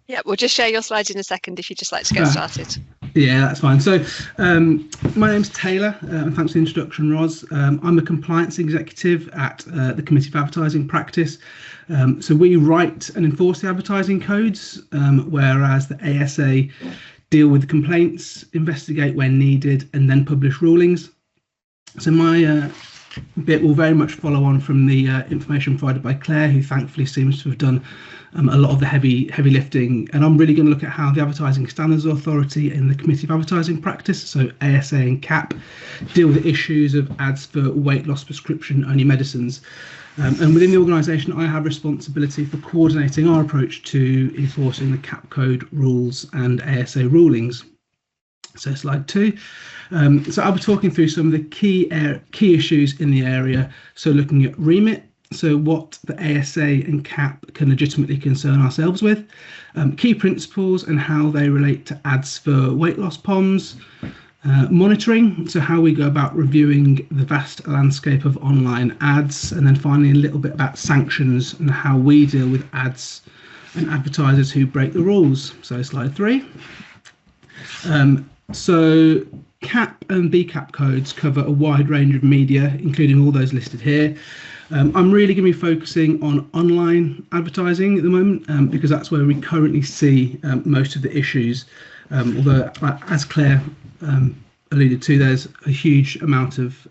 Yeah, we'll just share your slides in a second if you'd just like to get started. Yeah, that's fine. So my name's Taylor, and thanks for the introduction, Roz. I'm a compliance executive at the Committee of Advertising Practice. So we write and enforce the advertising codes, whereas the ASA deal with the complaints, investigate when needed, and then publish rulings. So my bit will very much follow on from the information provided by Claire, who thankfully seems to have done a lot of the heavy lifting, and I'm really going to look at how the Advertising Standards Authority and the Committee of Advertising Practice, so ASA and CAP, deal with the issues of ads for weight loss prescription only medicines. And within the organisation, I have responsibility for coordinating our approach to enforcing the CAP code rules and ASA rulings. So slide 2. So I'll be talking through some of the key issues in the area. So looking at remit, so what the ASA and CAP can legitimately concern ourselves with, key principles and how they relate to ads for weight loss POMs, monitoring, so how we go about reviewing the vast landscape of online ads, and then finally a little bit about sanctions and how we deal with ads and advertisers who break the rules. So slide 3. So CAP and BCAP codes cover a wide range of media, including all those listed here. I'm really going to be focusing on online advertising at the moment because that's where we currently see most of the issues. Although, as Claire alluded to, there's a huge amount of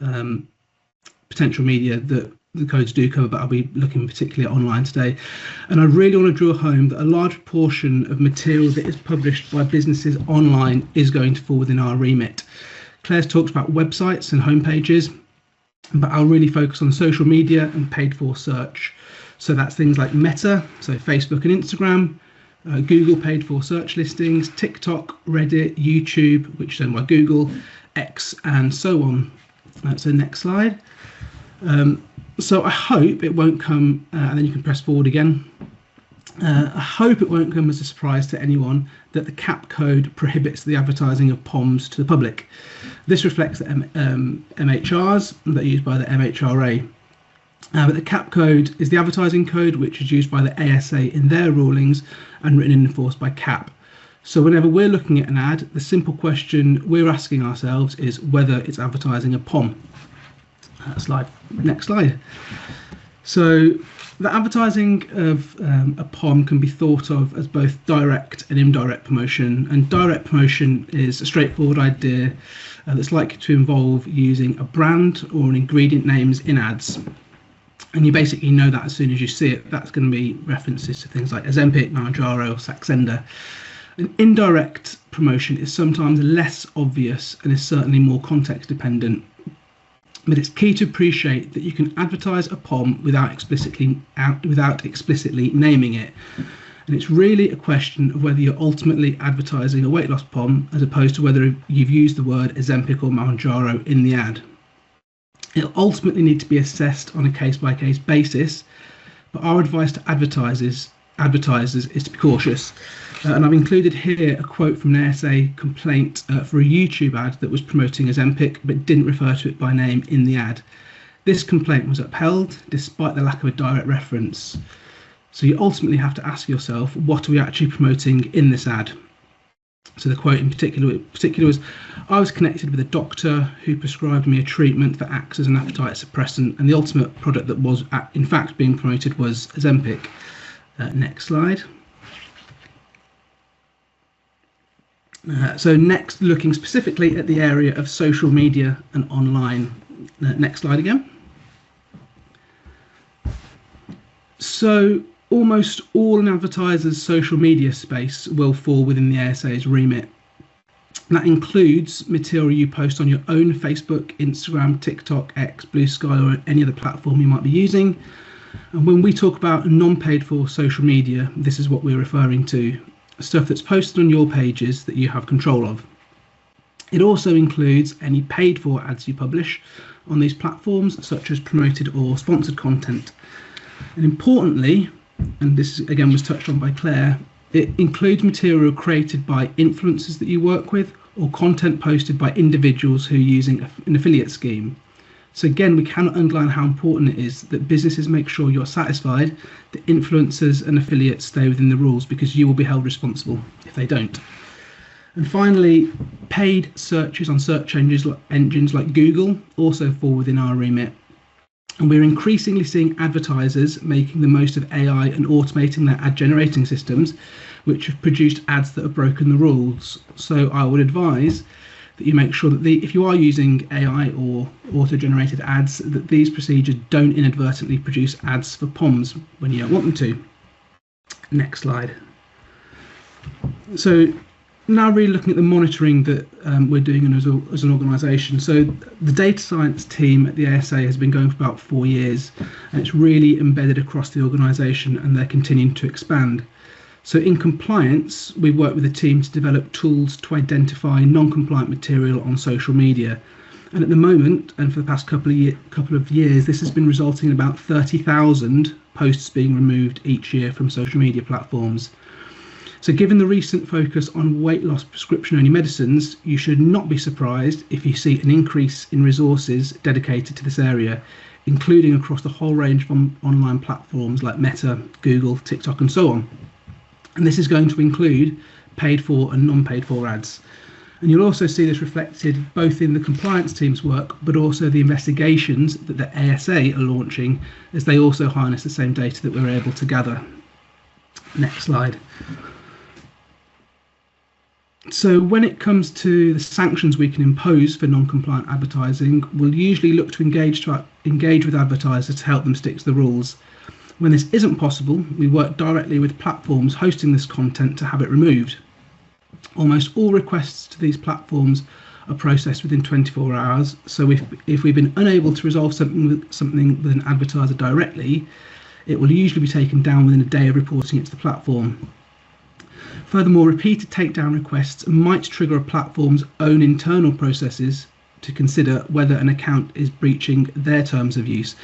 potential media that the codes do cover, but I'll be looking particularly at online today. And I really want to draw home that a large portion of material that is published by businesses online is going to fall within our remit. Claire's talked about websites and homepages, but I'll really focus on social media and paid for search. So that's things like Meta, so Facebook and Instagram, Google paid for search listings, TikTok, Reddit, YouTube, which is owned by Google, X, and so on. So next slide. So I hope it won't come, and then you can press forward again. I hope it won't come as a surprise to anyone that the CAP code prohibits the advertising of POMs to the public. This reflects the MHRs that are used by the MHRA. But the CAP code is the advertising code which is used by the ASA in their rulings and written and enforced by CAP. So whenever we're looking at an ad, the simple question we're asking ourselves is whether it's advertising a POM. Next slide. So the advertising of a POM can be thought of as both direct and indirect promotion, and direct promotion is a straightforward idea that's likely to involve using a brand or an ingredient names in ads. And you basically know that as soon as you see it, that's going to be references to things like Ozempic, Mounjaro, or Saxenda. An indirect promotion is sometimes less obvious and is certainly more context dependent. But it's key to appreciate that you can advertise a POM without explicitly naming it. And it's really a question of whether you're ultimately advertising a weight loss POM as opposed to whether you've used the word Ozempic or Mounjaro in the ad. It'll ultimately need to be assessed on a case-by-case basis, but our advice to advertisers is to be cautious. And I've included here a quote from an ASA complaint for a YouTube ad that was promoting Ozempic but didn't refer to it by name in the ad. This complaint was upheld despite the lack of a direct reference. So you ultimately have to ask yourself, what are we actually promoting in this ad? So the quote in particular was, I was connected with a doctor who prescribed me a treatment that acts as an appetite suppressant, and the ultimate product that was in fact being promoted was Ozempic. Next slide. So next, looking specifically at the area of social media and online. Next slide again. So almost all an advertiser's social media space will fall within the ASA's remit. That includes material you post on your own Facebook, Instagram, TikTok, X, Blue Sky, or any other platform you might be using. And when we talk about non-paid for social media, this is what we're referring to. Stuff that's posted on your pages that you have control of. It also includes any paid for ads you publish on these platforms, such as promoted or sponsored content. And importantly, and this again was touched on by Claire, it includes material created by influencers that you work with or content posted by individuals who are using an affiliate scheme. So again, we cannot underline how important it is that businesses make sure you're satisfied, that influencers and affiliates stay within the rules, because you will be held responsible if they don't. And finally, paid searches on search engines like Google also fall within our remit. And we're increasingly seeing advertisers making the most of AI and automating their ad generating systems, which have produced ads that have broken the rules. So I would advise that you make sure that if you are using AI or auto-generated ads, that these procedures don't inadvertently produce ads for POMs when you don't want them to. Next slide. So now really looking at the monitoring that we're doing as an organisation. So the data science team at the ASA has been going for about 4 years, and it's really embedded across the organisation, and they're continuing to expand. So in compliance, we work with the team to develop tools to identify non-compliant material on social media. And at the moment, and for the past couple of years, this has been resulting in about 30,000 posts being removed each year from social media platforms. So given the recent focus on weight loss prescription-only medicines, you should not be surprised if you see an increase in resources dedicated to this area, including across the whole range of online platforms like Meta, Google, TikTok, and so on. And this is going to include paid for and non-paid for ads. And you'll also see this reflected both in the compliance team's work, but also the investigations that the ASA are launching, as they also harness the same data that we're able to gather. Next slide. So when it comes to the sanctions we can impose for non-compliant advertising, we'll usually look to engage with advertisers to help them stick to the rules. When this isn't possible, we work directly with platforms hosting this content to have it removed. Almost all requests to these platforms are processed within 24 hours. So if we've been unable to resolve something with an advertiser directly, it will usually be taken down within a day of reporting it to the platform. Furthermore, repeated takedown requests might trigger a platform's own internal processes to consider whether an account is breaching their terms of use,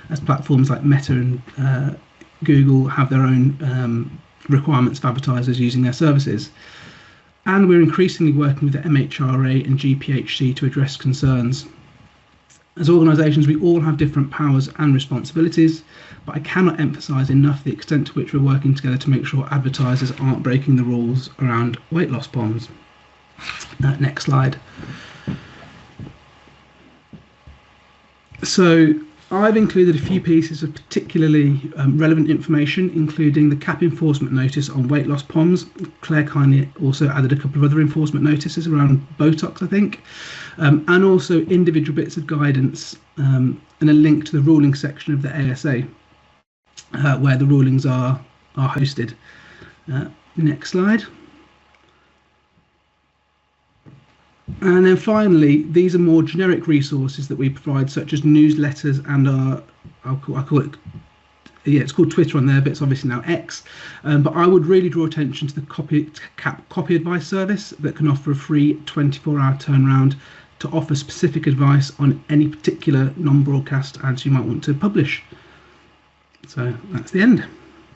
as platforms like Meta and Google have their own requirements for advertisers using their services. And we're increasingly working with the MHRA and GPhC to address concerns. As organisations, we all have different powers and responsibilities, but I cannot emphasise enough the extent to which we're working together to make sure advertisers aren't breaking the rules around weight loss bombs. Next slide. So I've included a few pieces of particularly relevant information, including the CAP enforcement notice on weight loss POMs. Claire kindly also added a couple of other enforcement notices around Botox, I think, and also individual bits of guidance and a link to the ruling section of the ASA, where the rulings are hosted. Next slide. And then finally, these are more generic resources that we provide, such as newsletters and I call it, it's called Twitter on there, but it's obviously now X. But I would really draw attention to the CAP copy advice service that can offer a free 24-hour turnaround to offer specific advice on any particular non-broadcast ads you might want to publish. So that's the end.